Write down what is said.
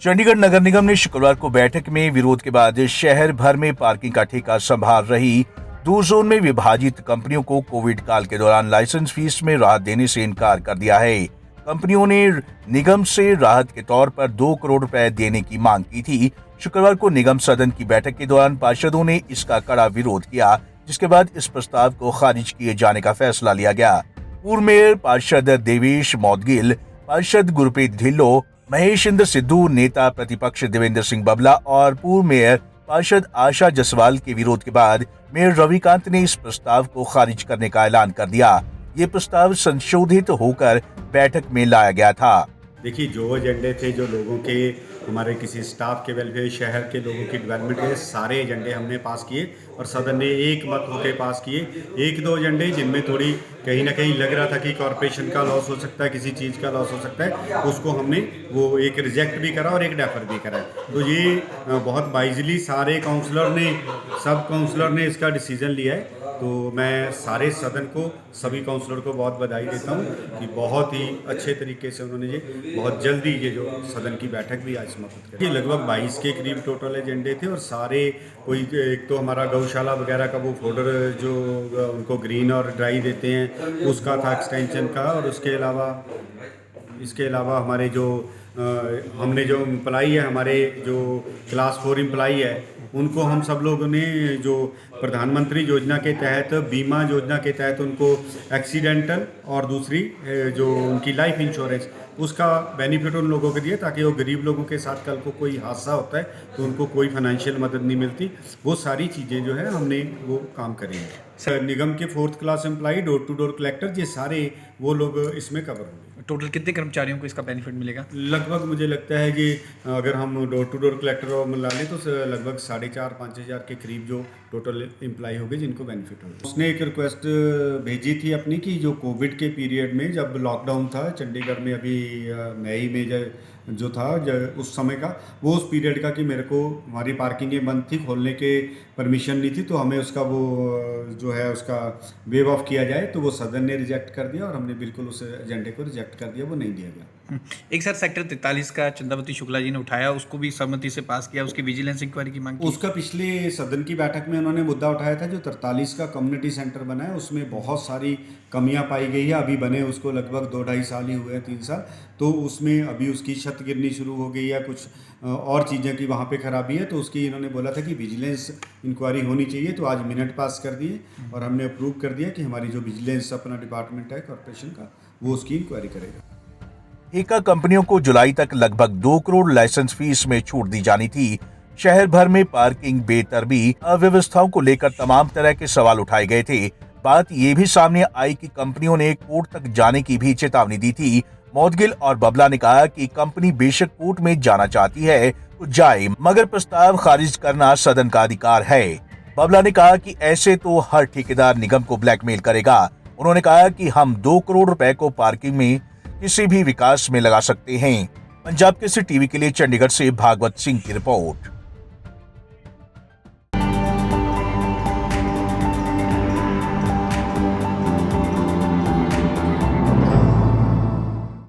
चंडीगढ़ नगर निगम ने शुक्रवार को बैठक में विरोध के बाद शहर भर में पार्किंग का ठेका संभाल रही 2 जोन में विभाजित कंपनियों को कोविड काल के दौरान लाइसेंस फीस में राहत देने से इनकार कर दिया है। कंपनियों ने निगम से राहत के तौर पर 2 करोड़ रुपए देने की मांग की थी। शुक्रवार को निगम सदन की बैठक के दौरान पार्षदों ने इसका कड़ा विरोध किया, जिसके बाद इस प्रस्ताव को खारिज किए जाने का फैसला लिया गया। पूर्व मेयर पार्षद देवेश मौदगिल, पार्षद गुरप्रीत ढिल्लो, महेश इंद्र सिद्धू, नेता प्रतिपक्ष देवेंद्र सिंह बबला और पूर्व मेयर पार्षद आशा जसवाल के विरोध के बाद मेयर रविकांत ने इस प्रस्ताव को खारिज करने का ऐलान कर दिया। ये प्रस्ताव संशोधित होकर बैठक में लाया गया था। देखिए, जो एजेंडे थे, जो लोगों के, हमारे किसी स्टाफ के वेलफेयर, शहर के लोगों की डेवलपमेंट के सारे एजेंडे हमने पास किए और सदन ने एक मत होकर पास किए। 1-2 एजेंडे जिनमें थोड़ी कहीं ना कहीं लग रहा था कि कॉरपोरेशन का लॉस हो सकता है, किसी चीज़ का लॉस हो सकता है, उसको हमने वो एक रिजेक्ट भी करा और एक डेफर भी करा। तो ये बहुत वाइजली सारे सब काउंसलर ने इसका डिसीजन लिया है। तो मैं सारे सदन को, सभी काउंसलर को बहुत बधाई देता हूँ कि बहुत ही अच्छे तरीके से उन्होंने ये बहुत जल्दी ये जो सदन की बैठक भी आज समाप्त करी। लगभग 22 के करीब टोटल एजेंडे थे और सारे कोई, एक तो हमारा गौशाला वगैरह का वो फोल्डर जो उनको ग्रीन और ड्राई देते हैं उसका था एक्सटेंशन का, और इसके अलावा हमारे जो हमने जो एम्प्लाई है, हमारे जो क्लास 4 एम्प्लाई है, उनको हम सब लोगों ने जो प्रधानमंत्री योजना के तहत, बीमा योजना के तहत उनको एक्सीडेंटल और दूसरी जो उनकी लाइफ इंश्योरेंस, उसका बेनिफिट उन लोगों को दिया ताकि वो गरीब लोगों के साथ कल को कोई हादसा होता है तो उनको कोई फाइनेंशियल मदद नहीं मिलती। वो सारी चीज़ें जो है हमने वो काम करेंगे। निगम के 4th class employee, door to door collector, ये सारे वो लोग इसमें कवर होंगे। टोटल कितने कर्मचारियों को इसका बेनिफिट मिलेगा? लगभग मुझे लगता है कि अगर हम डोर टू डोर कलेक्टर मिला लें तो लगभग 4,500-5 हज़ार के करीब जो टोटल एम्प्लाई होंगे जिनको बेनिफिट होगा। उसने एक रिक्वेस्ट भेजी थी अपनी कि जो कोविड के पीरियड में जब लॉकडाउन था चंडीगढ़ में, अभी मई में जो था उस समय का, वो उस पीरियड का कि मेरे को, हमारी पार्किंगें बंद थी, खोलने के परमिशन नहीं थी, तो हमें उसका वो जो है उसका वेव ऑफ किया जाए। तो वो सदन ने रिजेक्ट कर दिया और हमने बिल्कुल उस एजेंडे को रिजेक्ट कर दिया, वो नहीं दिया गया। एक सर सेक्टर 43 का चंदावती शुक्ला जी ने उठाया, उसको भी सहमति से पास किया, उसकी विजिलेंस इंक्वायरी की मांग की। उसका पिछले सदन की बैठक में उन्होंने मुद्दा उठाया था, जो 43 का कम्युनिटी सेंटर बना है उसमें बहुत सारी कमियां पाई गई है। अभी बने उसको लगभग 2-2.5 साल ही हुए हैं, 3 साल, तो उसमें अभी उसकी छत गिरनी शुरू हो गई है, कुछ और चीज़ें की वहाँ पे खराबी है। तो उसकी इन्होंने बोला था कि विजिलेंस इंक्वायरी होनी चाहिए, तो आज मिनट पास कर दिए और हमने अप्रूव कर दिया कि हमारी जो विजिलेंस अपना डिपार्टमेंट है कॉर्पोरेशन का, वो उसकी इंक्वायरी करेगा। ठेका कंपनियों को जुलाई तक लगभग 2 करोड़ लाइसेंस फीस में छूट दी जानी थी। शहर भर में पार्किंग बेतरतीबी, अव्यवस्थाओं को लेकर तमाम तरह के सवाल उठाए गए थे। बात ये भी सामने आई कि कंपनियों ने कोर्ट तक जाने की भी चेतावनी दी थी। मौदगिल और बबला ने कहा कि कंपनी बेशक कोर्ट में जाना चाहती है तो जाए, मगर प्रस्ताव खारिज करना सदन का अधिकार है। बबला ने कहा कि ऐसे तो हर ठेकेदार निगम को ब्लैकमेल करेगा। उन्होंने कहा कि हम 2 करोड़ रुपए को पार्किंग में किसी भी विकास में लगा सकते हैं। पंजाब केसरी टीवी के लिए चंडीगढ़ से भागवत सिंह की रिपोर्ट।